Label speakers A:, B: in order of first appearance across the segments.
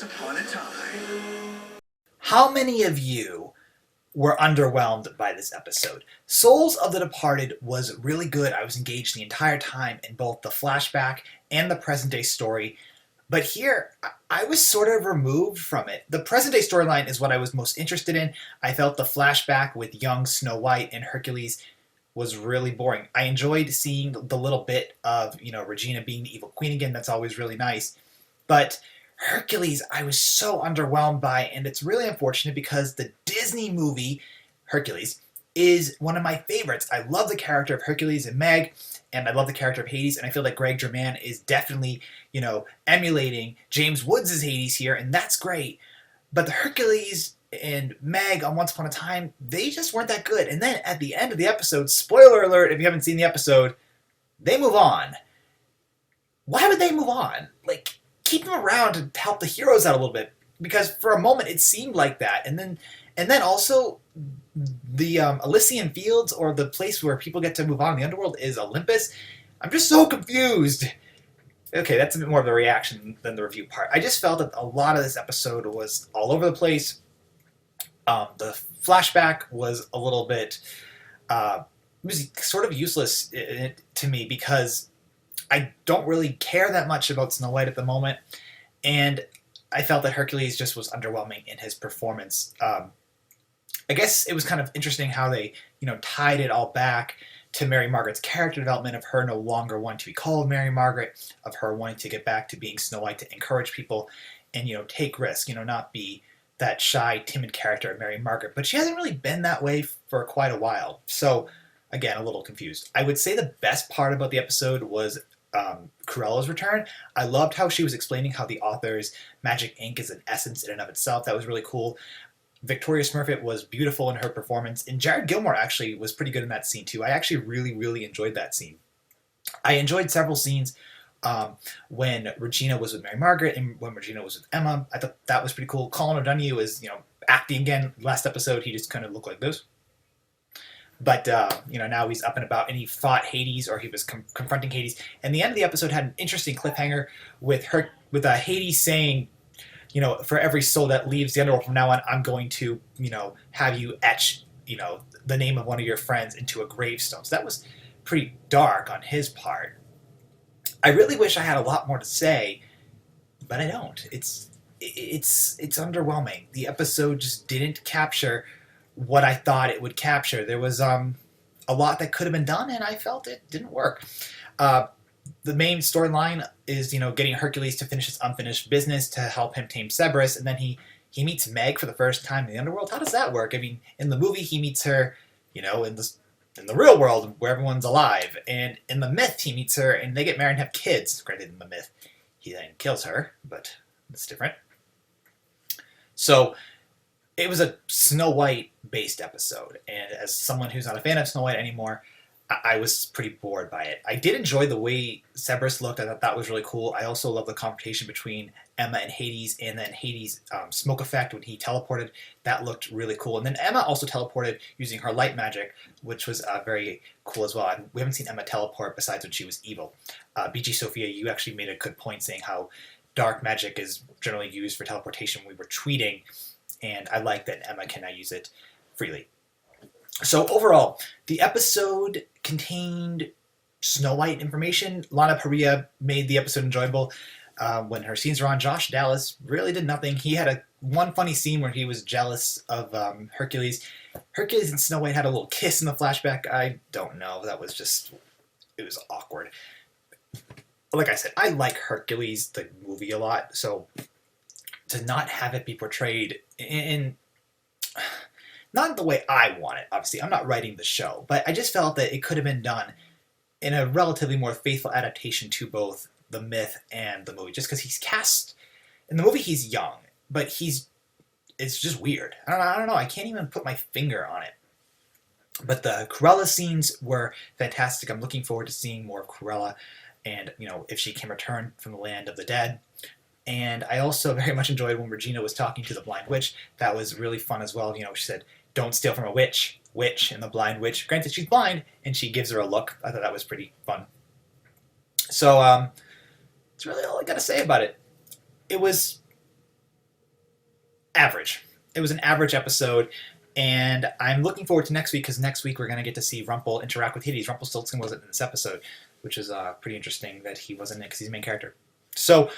A: upon a time.
B: How many of you were underwhelmed by this episode? Souls of the Departed was really good. I was engaged the entire time in both the flashback and the present day story. But here, I was sort of removed from it. The present day storyline is what I was most interested in. I felt the flashback with young Snow White and Hercules was really boring. I enjoyed seeing the little bit of, Regina being the evil queen again. That's always really nice. But Hercules, I was so underwhelmed by, and it's really unfortunate because the Disney movie, Hercules, is one of my favorites. I love the character of Hercules and Meg, and I love the character of Hades, and I feel like Greg Germann is definitely, emulating James Woods' Hades here, and that's great. But the Hercules and Meg on Once Upon a Time, they just weren't that good. And then at the end of the episode, spoiler alert if you haven't seen the episode, they move on. Why would they move on? Keep them around to help the heroes out a little bit, because for a moment it seemed like that, and then also the Elysian Fields, or the place where people get to move on in the underworld, is Olympus. I'm just so confused. Okay, that's a bit more of the reaction than the review part. I just felt that a lot of this episode was all over the place. The flashback was a little bit it was sort of useless to me, because I don't really care that much about Snow White at the moment, and I felt that Hercules just was underwhelming in his performance. I guess it was kind of interesting how they, tied it all back to Mary Margaret's character development, of her no longer wanting to be called Mary Margaret, of her wanting to get back to being Snow White, to encourage people and, take risks, not be that shy, timid character of Mary Margaret. But she hasn't really been that way for quite a while. So, again, a little confused. I would say the best part about the episode was Cruella's return. I loved how she was explaining how the author's magic ink is an essence in and of itself. That was really cool. Victoria Smurfit was beautiful in her performance, and Jared Gilmore actually was pretty good in that scene too. I actually really, really enjoyed that scene. I enjoyed several scenes when Regina was with Mary Margaret and when Regina was with Emma. I thought that was pretty cool. Colin O'Donoghue is, acting again. Last episode, he just kind of looked like this. But, now he's up and about, and he fought Hades, or he was confronting Hades. And the end of the episode had an interesting cliffhanger with Hades saying, for every soul that leaves the underworld from now on, I'm going to, have you etch, the name of one of your friends into a gravestone. So that was pretty dark on his part. I really wish I had a lot more to say, but I don't. It's underwhelming. The episode just didn't capture what I thought it would capture. There was a lot that could have been done, and I felt it didn't work. The main storyline is, getting Hercules to finish his unfinished business to help him tame Cerberus, and then he meets Meg for the first time in the underworld. How does that work? I mean, in the movie, he meets her, in the real world where everyone's alive, and in the myth, he meets her, and they get married and have kids. Granted, in the myth, he then kills her, but it's different. So it was a Snow White-based episode, and as someone who's not a fan of Snow White anymore, I was pretty bored by it. I did enjoy the way Cerberus looked. I thought that was really cool. I also love the confrontation between Emma and Hades, and then Hades' smoke effect when he teleported. That looked really cool. And then Emma also teleported using her light magic, which was very cool as well. And we haven't seen Emma teleport besides when she was evil. BG Sophia, you actually made a good point saying how dark magic is generally used for teleportation when we were tweeting, and I like that Emma can now use it freely. So overall, the episode contained Snow White information. Lana Parrilla made the episode enjoyable. When her scenes were on, Josh Dallas really did nothing. He had one funny scene where he was jealous of Hercules. Hercules and Snow White had a little kiss in the flashback. I don't know. That was it was awkward. Like I said, I like Hercules, the movie, a lot. So to not have it be portrayed in not the way I want it, obviously. I'm not writing the show, but I just felt that it could have been done in a relatively more faithful adaptation to both the myth and the movie. Just because he's cast in the movie, he's young, but it's just weird. I don't know. I can't even put my finger on it. But the Cruella scenes were fantastic. I'm looking forward to seeing more of Cruella, and if she can return from the land of the dead. And I also very much enjoyed when Regina was talking to the blind witch. That was really fun as well. She said, "Don't steal from a witch," and the blind witch. Granted, she's blind, and she gives her a look. I thought that was pretty fun. So, that's really all I got to say about it. It was average. It was an average episode, and I'm looking forward to next week because next week we're going to get to see Rumpel interact with Hades. Rumpelstiltskin wasn't in this episode, which is pretty interesting that he wasn't in it because he's the main character. So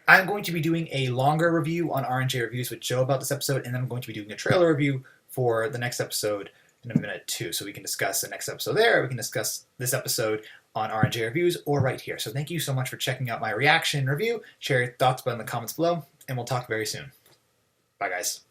B: I'm going to be doing a longer review on R&J Reviews with Joe about this episode, and then I'm going to be doing a trailer review for the next episode in a minute too. So we can discuss the next episode there. We can discuss this episode on R&J Reviews or right here. So thank you so much for checking out my reaction review. Share your thoughts in the comments below, and we'll talk very soon. Bye, guys.